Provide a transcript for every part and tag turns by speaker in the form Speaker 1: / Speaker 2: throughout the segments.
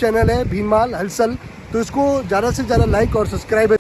Speaker 1: Channel है भीमाल हलचल, तो इसको ज़्यादा से ज़्यादा लाइक और सब्सक्राइब।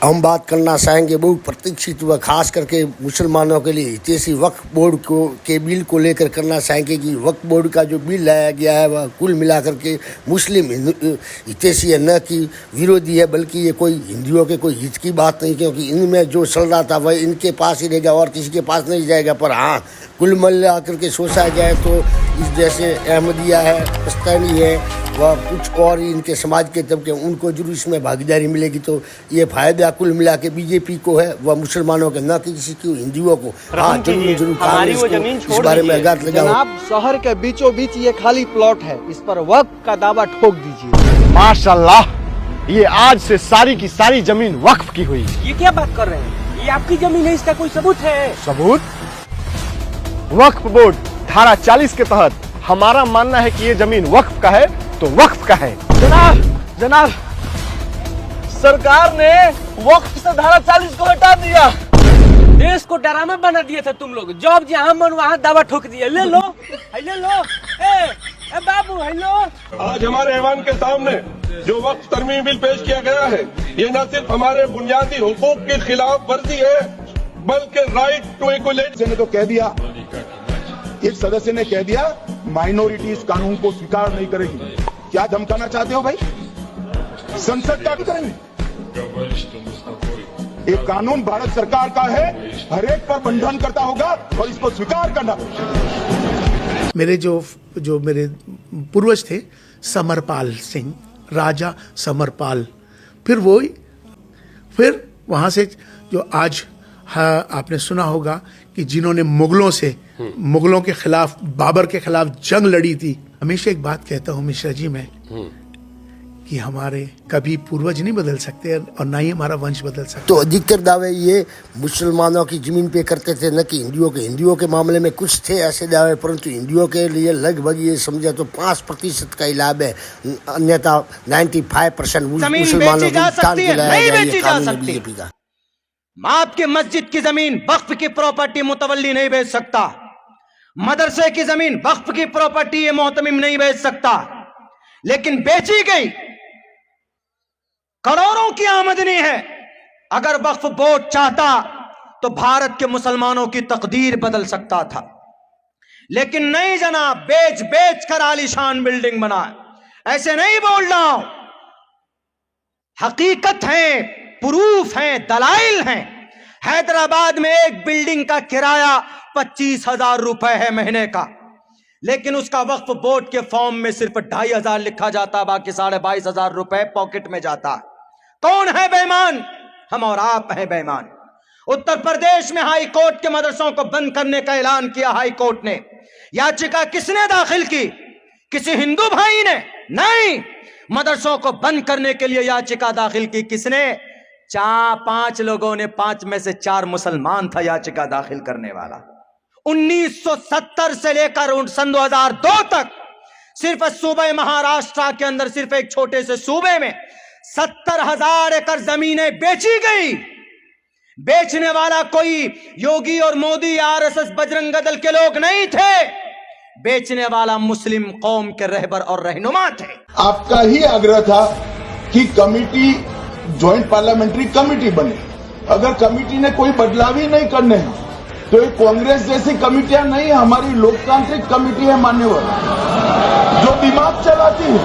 Speaker 2: हम बात करना चाहेंगे बहुत प्रतीक्षित व खास करके मुसलमानों के लिए हितैषी वक्फ बोर्ड के बिल को लेकर करना चाहेंगे कि वक्फ बोर्ड का जो बिल लाया गया है वह कुल मिलाकर के मुस्लिम हितैषी है, न कि विरोधी है, बल्कि ये कोई हिंदुओं के कोई हित की बात नहीं, क्योंकि इनमें जो चल रहा था वह इनके पास ही रहेगा और किसी के पास नहीं जाएगा। पर हाँ, कुल मिला करके सोचा जाए तो इस जैसे अहमदिया है, पश्तूनी है, वह कुछ और इनके समाज के तबके उनको जरूर इसमें भागीदारी मिलेगी। तो ये फायदा कुल मिला के बीजेपी को है, वह मुसलमानों के, न कि किसी को हिंदुओं को। हाँ, जरूर कांग्रेस को इस बारे में अवगत लगाओ।
Speaker 3: जनाब, शहर के बीचों बीच ये खाली प्लॉट है, इस पर वक्फ का दावा ठोक दीजिए।
Speaker 4: माशाल्लाह, ये आज से सारी की सारी जमीन वक्फ की हुई।
Speaker 5: ये क्या बात कर रहे हैं? ये आपकी जमीन है, इसका कोई सबूत है?
Speaker 4: सबूत? वक्फ बोर्ड धारा 40 के तहत हमारा मानना है कि ये जमीन वक्फ का है तो वक्फ का है।
Speaker 3: जनाब, सरकार ने वक्फ से धारा 40 को हटा दिया।
Speaker 5: देश को डरामा बना दिए थे तुम लोग। जॉब जहाँ मन वहाँ दावा ठोक दिए। ले लो, ले लो। ए बाबू, हेलो।
Speaker 6: आज हमारे ऐवान के सामने जो वक्फ तरमीम बिल पेश किया गया है, ये न सिर्फ हमारे बुनियादी हुकूक की खिलाफ वर्जी है, बल्कि राइट टू इक्वलिटी
Speaker 7: ने तो कह दिया, एक सदस्य ने कह दिया माइनॉरिटी इस कानून को स्वीकार नहीं करेगी। क्या धमकाना चाहते हो भाई? संसद क्या करेंगे? एक कानून भारत सरकार का है, हर एक पर बंधन करता होगा और इसको स्वीकार करना।
Speaker 8: मेरे जो मेरे पूर्वज थे, समरपाल सिंह, राजा समरपाल, फिर वहां से जो आज आपने सुना होगा कि जिन्होंने मुगलों के खिलाफ, बाबर के खिलाफ जंग लड़ी थी। हमेशा एक बात कहता हूँ मिश्रा जी मैं, कि हमारे कभी पूर्वज नहीं बदल सकते और ना ही हमारा वंश बदल सकता।
Speaker 2: तो अधिकतर दावे ये मुसलमानों की जमीन पे करते थे, न कि हिंदुओं के मामले में कुछ थे ऐसे दावे, परंतु हिंदुओं के लिए लगभग ये समझे तो 5% का ही लाभ है, अन्यथा 95% मुसलमानों को नुकसान दिलाया गया ये कानून बीजेपी का।
Speaker 3: आपकी मस्जिद की जमीन वक्फ की प्रॉपर्टी मुतवल्ली नहीं बेच सकता, मदरसे की जमीन वक्फ की प्रॉपर्टी ये मोहतमिम नहीं बेच सकता, लेकिन बेची गई करोड़ों की आमदनी है। अगर वक्फ बोर्ड चाहता तो भारत के मुसलमानों की तकदीर बदल सकता था, लेकिन नहीं जनाब, बेच कर आलीशान बिल्डिंग बना। ऐसे नहीं बोल रहा हूं, हकीकत है, प्रूफ है, दलाइल हैं। हैदराबाद में एक बिल्डिंग का किराया 25,000 रुपए है महीने का, लेकिन उसका वक्फ बोर्ड के फॉर्म में सिर्फ 2,500 लिखा जाता, बाकी 22,500 रुपए पॉकेट में जाता। कौन है बेईमान? हम और आप हैं बेईमान। उत्तर प्रदेश में हाई कोर्ट के मदरसों को बंद करने का ऐलान किया हाई कोर्ट ने। याचिका किसने दाखिल की? किसी हिंदू भाई ने नहीं। मदरसों को बंद करने के लिए याचिका दाखिल की किसने? 5 लोगों ने, 5 में से 4 मुसलमान था याचिका दाखिल करने वाला। 1970 से लेकर सन 2002 तक सिर्फ सूबे महाराष्ट्र के अंदर, सिर्फ एक छोटे से सूबे में 70,000 एकड़ जमीनें बेची गई। बेचने वाला कोई योगी और मोदी, आरएसएस, बजरंग दल के लोग नहीं थे, बेचने वाला मुस्लिम कौम के रहबर और रहनुमा थे।
Speaker 7: आपका ही आग्रह था कि कमेटी, ज्वाइंट पार्लियामेंट्री कमेटी बने। अगर कमेटी ने कोई बदलाव ही नहीं करने हैं तो ये कांग्रेस जैसी कमेटियां नहीं, हमारी लोकतांत्रिक कमेटी है मान्यवर, जो दिमाग चलाती है।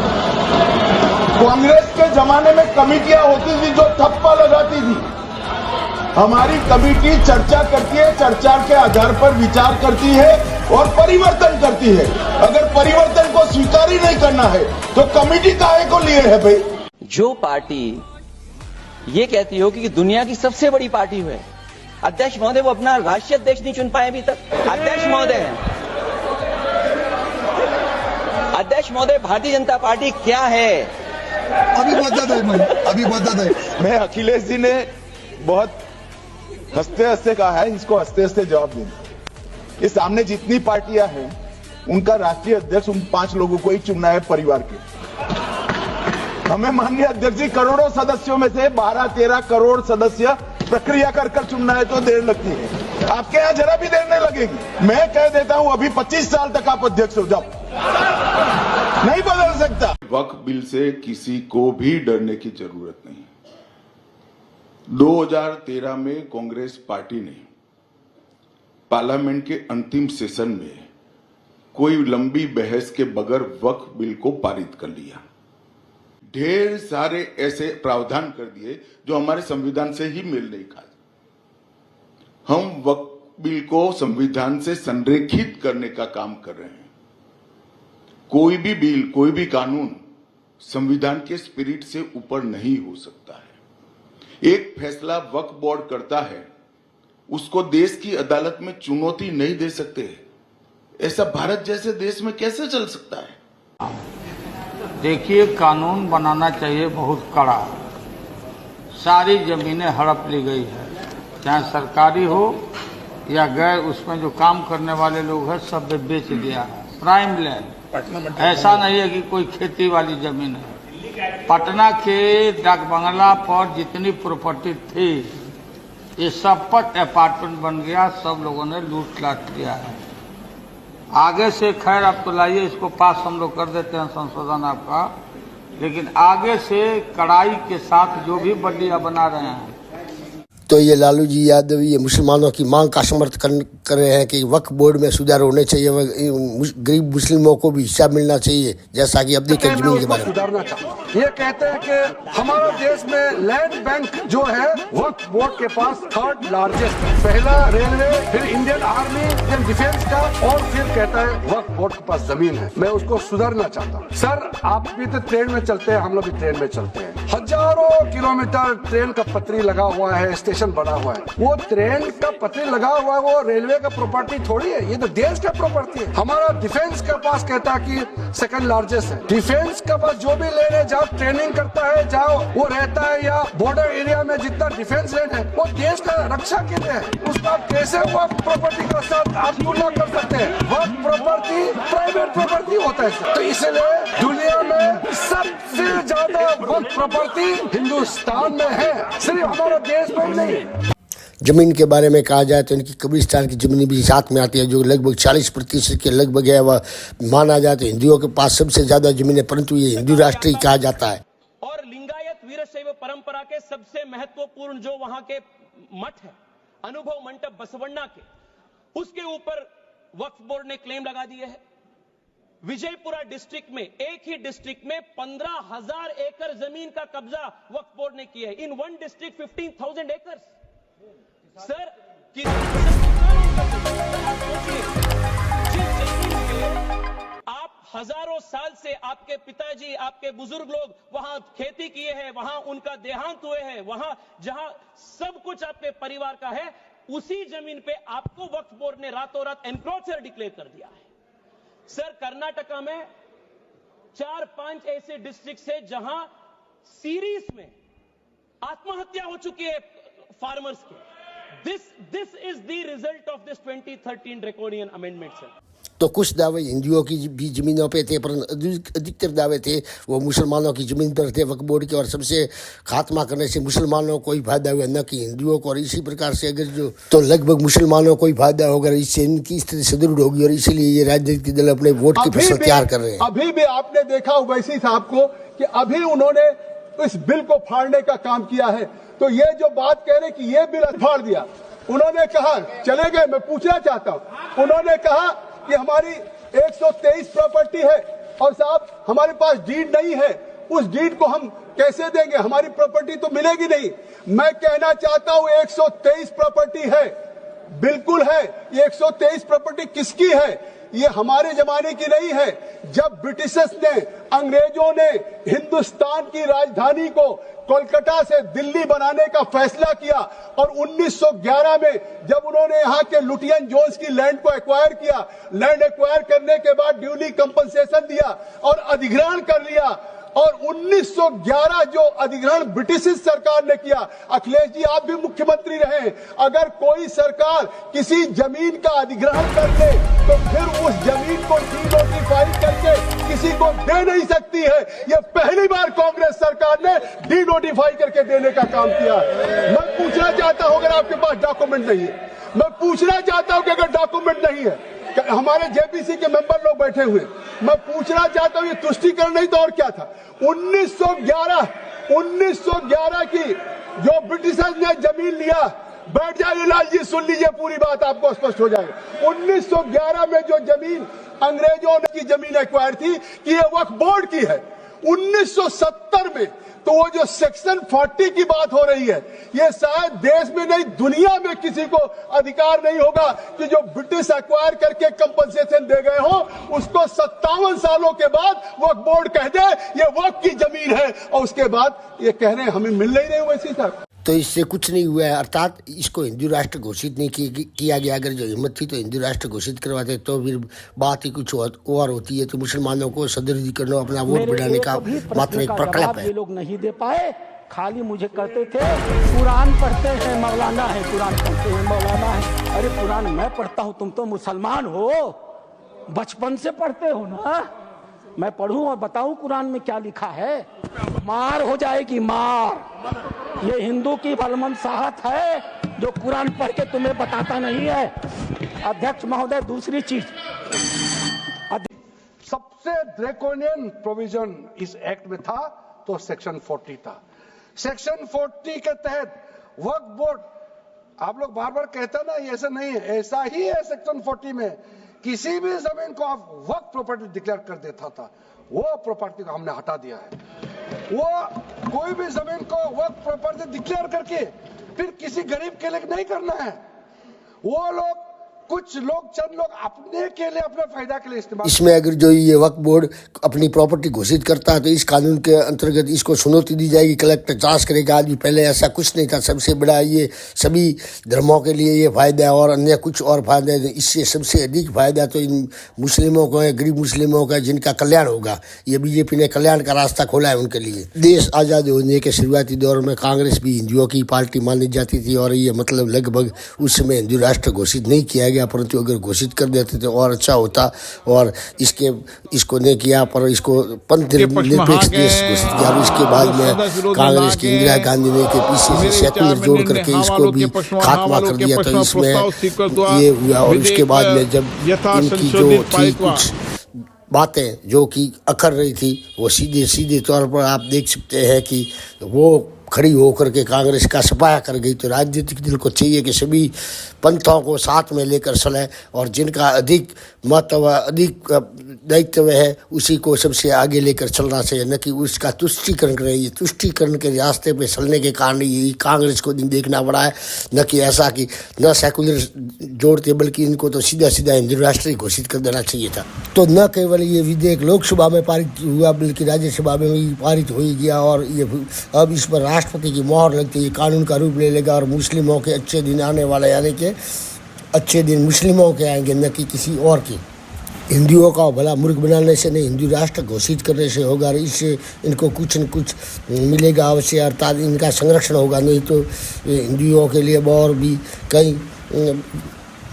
Speaker 7: कांग्रेस के जमाने में कमेटियां होती थी जो थप्पा लगाती थी। हमारी कमेटी चर्चा करती है, चर्चा के आधार पर विचार करती है और परिवर्तन करती है। अगर परिवर्तन को स्वीकार ही नहीं करना है तो कमेटी काहे को लिए है भाई?
Speaker 9: जो पार्टी ये कहती हो कि दुनिया की सबसे बड़ी पार्टी है, अध्यक्ष महोदय वो अपना राष्ट्रीय अध्यक्ष नहीं चुन पाए अभी तक। अध्यक्ष महोदय भारतीय जनता पार्टी क्या है?
Speaker 7: अभी बता दे। मैं अखिलेश जी ने बहुत हंसते हंसते कहा है, इसको हंसते हंसते जवाब देना। इस सामने जितनी पार्टियां हैं उनका राष्ट्रीय अध्यक्ष उन 5 लोगों को ही चुनना है परिवार के। हमें माननीय अध्यक्ष जी करोड़ों सदस्यों में से 12-13 करोड़ सदस्य प्रक्रिया कर चुनना है तो देर लगती है। आपके यहाँ जरा भी देर नहीं लगेगी। मैं कह देता हूं अभी 25 साल तक आप अध्यक्ष हो जाओ, नहीं बदल सकता। वक्फ बिल से किसी को भी डरने की जरूरत नहीं। 2013 में कांग्रेस पार्टी ने पार्लियामेंट के अंतिम सेशन में कोई लंबी बहस के बगैर वक्फ बिल को पारित कर लिया। ढेर सारे ऐसे प्रावधान कर दिए जो हमारे संविधान से ही मेल नहीं खाते। हम वक्फ बिल को संविधान से संरेखित करने का काम कर रहे हैं। कोई भी बिल, कोई भी कानून संविधान के स्पिरिट से ऊपर नहीं हो सकता है। एक फैसला वक्फ बोर्ड करता है, उसको देश की अदालत में चुनौती नहीं दे सकते। ऐसा भारत जैसे देश में कैसे चल सकता है?
Speaker 10: देखिए, कानून बनाना चाहिए बहुत कड़ा। सारी जमीनें हड़प ली गई है, चाहे सरकारी हो या गैर, उसमें जो काम करने वाले लोग हैं सब बेच दिया है। प्राइम लैंड, ऐसा नहीं है कि कोई खेती वाली जमीन है। पटना के डाक बंगला पर जितनी प्रॉपर्टी थी, ये सब पर अपार्टमेंट बन गया, सब लोगों ने लूट लाट किया है। आगे से खैर आप तो लाइए, इसको पास हम लोग कर देते हैं संशोधन आपका, लेकिन आगे से कड़ाई के साथ जो भी बल्लियां बना रहे हैं।
Speaker 2: तो ये लालू जी यादव ये मुसलमानों की मांग का समर्थन कर रहे हैं कि वक्फ बोर्ड में सुधार होने चाहिए, गरीब मुस्लिमों को भी हिस्सा मिलना चाहिए, जैसा कि अब देखिए जमीन के बारे में
Speaker 1: सुधारना चाहते। ये कहते हैं कि हमारे देश में लैंड बैंक जो है वक्फ बोर्ड के पास 3rd लार्जेस्ट है। पहला रेलवे, फिर इंडियन आर्मी, फिर डिफेंस का, और फिर कहता है वक्फ बोर्ड के पास जमीन है। मैं उसको सुधारना चाहता हूँ। सर, आप भी तो ट्रेन में चलते हैं, हम लोग भी ट्रेन में चलते हैं। हजारों किलोमीटर ट्रेन का पटरी लगा हुआ है, स्टेशन बना हुआ है। वो ट्रेन का पटरी लगा हुआ है, वो रेलवे का प्रॉपर्टी थोड़ी है, ये तो देश का प्रॉपर्टी है। हमारा डिफेंस के पास कहता है कि 2nd लार्जेस्ट है। डिफेंस का पास जो भी लेने जाओ, ट्रेनिंग करता है, जाओ वो रहता है, या बॉर्डर एरिया में जितना डिफेंस लैंड है वो देश का रक्षा के लिए है। उसका कैसे वो प्रॉपर्टी के साथ आप तुलना कर सकते हैं? वो प्रॉपर्टी प्राइवेट प्रॉपर्टी होता है। तो इसलिए दुनिया में सबसे ज्यादा वो प्रॉपर्टी हिंदुस्तान में है, सिर्फ हमारा देश में नहीं।
Speaker 2: जमीन के बारे में कहा जाए तो इनकी कब्रिस्तान की जमीन भी साथ में आती है, जो लगभग 40% के लगभग है। वह माना जाए तो हिंदुओं के पास सबसे ज्यादा जमीन है, परंतु ये हिंदू राष्ट्र ही कहा जाता है।
Speaker 5: और लिंगायत वीरशैव परंपरा के सबसे महत्वपूर्ण जो वहां के मठ है, अनुभव मंडप बसवण्णा के, उसके ऊपर वक्फ बोर्ड ने क्लेम लगा दिए है। विजयपुरा डिस्ट्रिक्ट में, एक ही डिस्ट्रिक्ट में 15,000 एकड़ जमीन का कब्जा वक्फ बोर्ड ने किया है। इन वन डिस्ट्रिक्ट 15,000 एकड़। सर, आप हजारों साल से आपके पिताजी, आपके बुजुर्ग लोग वहां खेती किए हैं, वहां उनका देहांत हुए हैं, वहां जहां सब कुछ आपके परिवार का है, उसी जमीन पे आपको वक्फ बोर्ड ने रातों रात एनक्रोचर डिक्लेयर कर दिया है। सर, कर्नाटका में 4-5 ऐसे डिस्ट्रिक्ट है जहां सीरीज में आत्महत्या हो चुकी है फार्मर्स के। This is the result of this 2013 draconian amendment, sir.
Speaker 2: तो कुछ दावे हिंदुओं की भी जमीनों पे थे, पर अधिकतर दावे थे वो मुसलमानों की जमीन पर थे वक्फ बोर्ड के, और सबसे खात्मा करने से मुसलमानों को ही फायदा हुआ, न कि हिंदुओं को। और इसी प्रकार से अगर जो तो लगभग मुसलमानों को ही फायदा होगा, इससे इनकी स्थिति सुदृढ़ होगी, और इसीलिए ये राजनीतिक दल अपने वोट की फसल तैयार कर रहे हैं।
Speaker 1: अभी भी आपने देखा ओवैसी साहब को कि अभी उन्होंने इस बिल को फाड़ने का काम किया है। तो ये जो बात कह रहे कि ये बिल फाड़ दिया, उन्होंने कहा, चले गए, मैं पूछना चाहता हूं, उन्होंने कहा कि हमारी 123 प्रॉपर्टी है और साहब हमारे पास डीड नहीं है, उस डीड को हम कैसे देंगे, हमारी प्रॉपर्टी तो मिलेगी नहीं। मैं कहना चाहता हूं 123 प्रॉपर्टी है, बिल्कुल है। ये 123 प्रॉपर्टी किसकी है? ये हमारे जमाने की नहीं है। जब ब्रिटिशर्स ने, अंग्रेजों ने हिंदुस्तान की राजधानी को कोलकाता से दिल्ली बनाने का फैसला किया, और 1911 में जब उन्होंने यहाँ के लुटियन जोन्स की लैंड को एक्वायर किया, लैंड एक्वायर करने के बाद ड्यूली कंपनसेशन दिया और अधिग्रहण कर लिया, और 1911 जो अधिग्रहण ब्रिटिश सरकार ने किया, अखिलेश जी आप भी मुख्यमंत्री रहे, अगर कोई सरकार किसी जमीन का अधिग्रहण कर ले तो फिर उस जमीन को डीनोटिफाई करके किसी को दे नहीं सकती है। यह पहली बार कांग्रेस सरकार ने डीनोटिफाई करके देने का काम किया। मैं पूछना चाहता हूं, अगर आपके पास डॉक्यूमेंट नहीं है, मैं पूछना चाहता हूं कि अगर डॉक्यूमेंट नहीं है हमारे जेपीसी के मेंबर लोग बैठे हुए, मैं पूछना चाहता हूं ये तुष्टीकरण नहीं तो और क्या था? 1911 की जो ब्रिटिशर्स ने जमीन लिया, बैठ जाइए लाल जी, सुन लीजिए पूरी बात, आपको स्पष्ट हो जाएगा। 1911 में जो जमीन अंग्रेजों की जमीन एक्वायर थी कि ये वक्फ बोर्ड की है। 1970 में तो वो जो सेक्शन 40 की बात हो रही है, ये शायद देश में नहीं दुनिया में किसी को अधिकार नहीं होगा कि जो ब्रिटिश एक्वायर करके कंपनसेशन दे गए हो उसको 57 सालों के बाद वक्फ बोर्ड कह दे ये वक्फ की जमीन है, और उसके बाद ये कह रहे हैं हमें मिल नहीं रही वैसी साहब।
Speaker 2: तो इससे कुछ नहीं हुआ है, अर्थात इसको हिंदू राष्ट्र घोषित नहीं किया गया। अगर जो हिम्मत थी तो हिंदू राष्ट्र घोषित करवाते तो फिर बात ही कुछ और होती है। तो मुसलमानों को सदरुद्दीन अपना वोट बढ़ाने का मात्र एक प्रकल्प है।
Speaker 11: ये लोग नहीं दे पाए, खाली मुझे कहते थे कुरान पढ़ते हैं मौलाना है, कुरान पढ़ते हैं मौलाना है। अरे कुरान मैं पढ़ता हूँ, तुम तो मुसलमान हो, बचपन से पढ़ते हो ना। मैं पढ़ूं और बताऊं कुरान में क्या लिखा है? मार हो जाएगी, मार। ये हिंदू की भलमनसाहत है जो कुरान पढ़ के तुम्हें बताता नहीं है। अध्यक्ष महोदय, दूसरी चीज,
Speaker 12: सबसे ड्रैकोनियन प्रोविजन इस एक्ट में था तो सेक्शन 40 था। सेक्शन 40 के तहत वक्फ बोर्ड, आप लोग बार बार कहते ना ये ऐसा नहीं है, ऐसा ही है। सेक्शन 40 में किसी भी जमीन को आप वक्फ प्रॉपर्टी डिक्लेयर कर देता था, वो प्रॉपर्टी को हमने हटा दिया है। वो कोई भी जमीन को वक्फ प्रॉपर्टी डिक्लेयर करके फिर किसी गरीब के लिए नहीं करना है। वो लोग, कुछ लोग, चंद लोग अपने के लिए, अपने फायदा के लिए इस्तेमाल।
Speaker 2: इसमें अगर जो ये वक्फ बोर्ड अपनी प्रॉपर्टी घोषित करता है तो इस कानून के अंतर्गत इसको चुनौती दी जाएगी, कलेक्टर जांच करेगा। आज भी पहले ऐसा कुछ नहीं था। सबसे बड़ा ये सभी धर्मों के लिए ये फायदा है और अन्य कुछ और फायदा है। इससे सबसे अधिक फायदा तो इन मुस्लिमों को है, गरीब मुस्लिमों का, जिनका कल्याण होगा। ये बीजेपी ने कल्याण का रास्ता खोला है उनके लिए। देश आज़ाद होने के शुरुआती दौर में कांग्रेस भी हिंदुओं की पार्टी मानी जाती थी और ये मतलब लगभग उस समय हिंदू राष्ट्र घोषित नहीं किया गया, परंतु अगर घोषित कर देते तो और अच्छा होता। और इसको नहीं किया, पर इसको पंथ निरपेक्ष देश घोषित किया। इसके बाद में कांग्रेस की इंदिरा गांधी ने के पीछे से सेक्युलर जोड़ करके इसको भी खात्मा कर दिया। तो इसमें ये हुआ। और उसके बाद में जब इनकी जो थी कुछ बातें जो कि अखर रही थी, वो सीधे तौर पर आप देख सकते हैं कि वो खड़ी होकर के कांग्रेस का सफाया कर गई। तो राजनीतिक दल को चाहिए कि सभी पंथों को साथ में लेकर चलें और जिनका अधिक महत्व, अधिक दायित्व है उसी को सबसे आगे लेकर चलना चाहिए, न कि उसका तुष्टीकरण करें। ये तुष्टीकरण के रास्ते पे चलने के कारण ये कांग्रेस को देखना पड़ा है, न कि ऐसा कि न सेकुलर जोड़ते, बल्कि इनको तो सीधा हिंदू राष्ट्र घोषित कर देना चाहिए था। तो न केवल ये विधेयक लोकसभा में पारित हुआ बल्कि राज्यसभा में भी पारित हो गया और ये अब इस पर राष्ट्रपति की मोहर लगती है, कानून का रूप ले लेगा और मुस्लिमों के अच्छे दिन आने वाले, यानी कि अच्छे दिन मुस्लिमों के आएंगे, न कि किसी और के। हिंदुओं का भला मूर्ख बनाने से नहीं, हिंदू राष्ट्र घोषित करने से होगा। इससे इनको कुछ न कुछ मिलेगा अवश्य, अर्थात इनका संरक्षण होगा। नहीं तो हिंदुओं के लिए और भी कई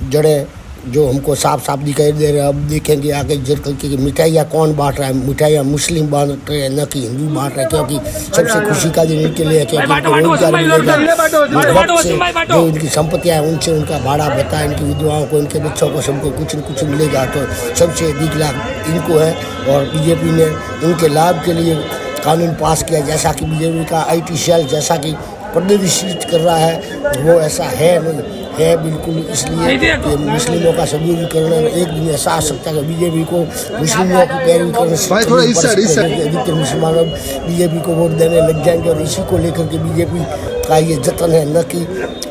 Speaker 2: जड़ें जो हमको साफ दिखाई दे रहे हैं। अब देखेंगे आगे जल के मिठाइयाँ कौन बांट रहा है। मिठाइयाँ मुस्लिम बांट रहे हैं, न कि हिंदू बांट रहे हैं, क्योंकि सबसे खुशी का दिन इनके लिए है, क्योंकि रोजगार मिलेगा। जो इनकी संपत्तियाँ हैं उनसे उनका भाड़ा भत्ता, इनकी विधवाओं को, इनके बच्चों को, सबको कुछ न कुछ मिलेगा। तो सबसे अधिक लाभ इनको है। और बीजेपी ने इनके लाभ के लिए कानून पास किया, जैसा कि बीजेपी का IT सेल जैसा कि प्रदर्शित कर रहा है, वो ऐसा है नहीं है बिल्कुल। इसलिए ये मुस्लिमों का सबूरीकरण एक दिन ऐसा आ सकता है कि बीजेपी को मुस्लिमों की पैरवी करने से अधिकतर मुसलमान बीजेपी को वोट देने लग जाएंगे। और इसी को लेकर के बीजेपी का ये जतन है, न कि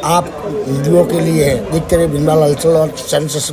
Speaker 2: आप हिंदुओं के लिए है। देखते रहे बिनवाल हलचल और सेंसस।